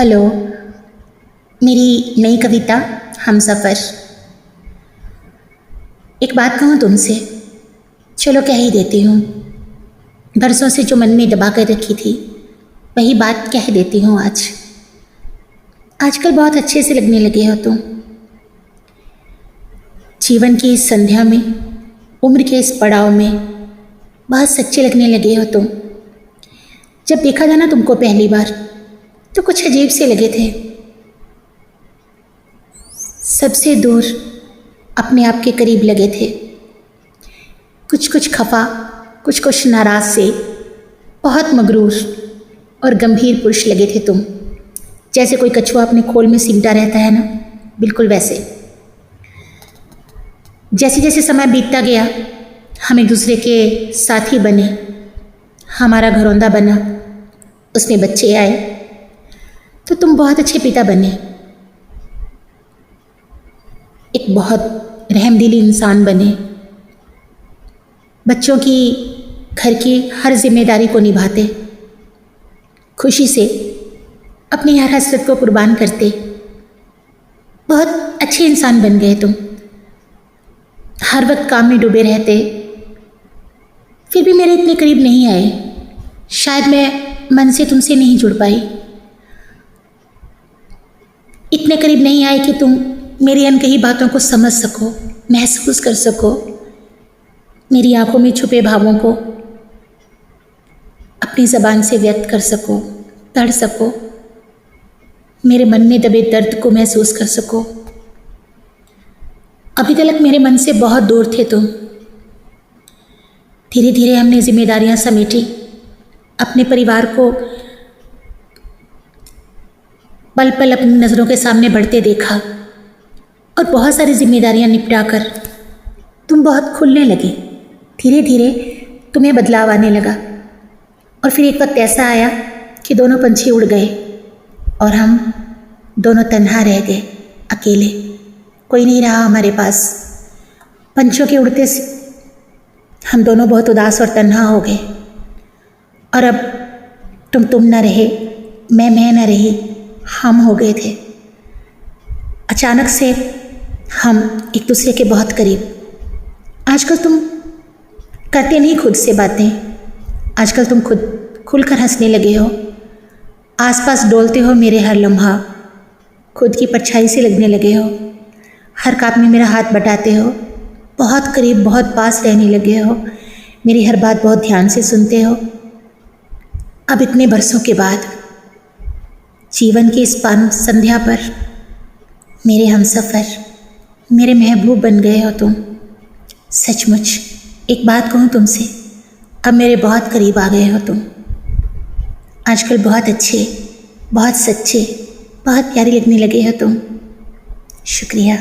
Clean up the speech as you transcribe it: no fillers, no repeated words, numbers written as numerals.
Hello. मेरी नई कविता हमसफ़र। एक बात कहूँ तुमसे, चलो कह ही देती हूँ। बरसों से जो मन में दबा कर रखी थी वही बात कह देती हूँ आज। आजकल बहुत अच्छे से लगने लगे हो तुम। जीवन की इस संध्या में, उम्र के इस पड़ाव में बहुत सच्चे लगने लगे हो तुम। जब देखा था ना तुमको पहली बार तो कुछ अजीब से लगे थे। सबसे दूर अपने आप के करीब लगे थे। कुछ कुछ खफा, कुछ कुछ नाराज से, बहुत मगरूर और गंभीर पुरुष लगे थे तुम। जैसे कोई कछुआ अपने खोल में सिमटा रहता है ना, बिल्कुल वैसे। जैसे जैसे समय बीतता गया हम एक दूसरे के साथी बने। हमारा घरौंदा बना, उसमें बच्चे आए तो तुम बहुत अच्छे पिता बने। एक बहुत रहमदिली इंसान बने। बच्चों की, घर की हर जिम्मेदारी को निभाते, खुशी से अपनी हर हसरत को कुर्बान करते। बहुत अच्छे इंसान बन गए तुम। हर वक्त काम में डूबे रहते, फिर भी मेरे इतने करीब नहीं आए। शायद मैं मन से तुमसे नहीं जुड़ पाई। इतने करीब नहीं आए कि तुम मेरी अनकही बातों को समझ सको, महसूस कर सको, मेरी आंखों में छुपे भावों को अपनी ज़बान से व्यक्त कर सको, पढ़ सको, मेरे मन में दबे दर्द को महसूस कर सको। अभी तक मेरे मन से बहुत दूर थे तुम। धीरे धीरे हमने जिम्मेदारियां समेटी, अपने परिवार को पल पल अपनी नज़रों के सामने बढ़ते देखा और बहुत सारी जिम्मेदारियां निपटा कर तुम बहुत खुलने लगे। धीरे धीरे तुम्हें बदलाव आने लगा और फिर एक वक्त ऐसा आया कि दोनों पंछी उड़ गए और हम दोनों तन्हा रह गए, अकेले। कोई नहीं रहा हमारे पास। पंछियों के उड़ते से हम दोनों बहुत उदास और तन्हा हो गए। और अब तुम न रहे, मैं न रही, हम हो गए थे। अचानक से हम एक दूसरे के बहुत करीब। आजकल तुम करते नहीं खुद से बातें, आजकल तुम खुद खुलकर हंसने लगे हो। आसपास डोलते हो मेरे हर लम्हा, खुद की परछाई से लगने लगे हो। हर काम में मेरा हाथ बटाते हो, बहुत करीब, बहुत पास रहने लगे हो। मेरी हर बात बहुत ध्यान से सुनते हो। अब इतने बरसों के बाद जीवन की इस संध्या पर मेरे हमसफ़र, मेरे महबूब बन गए हो तुम। सचमुच एक बात कहूँ तुमसे, अब मेरे बहुत करीब आ गए हो तुम। आजकल बहुत अच्छे, बहुत सच्चे, बहुत प्यारे लगने लगे हो तुम। शुक्रिया।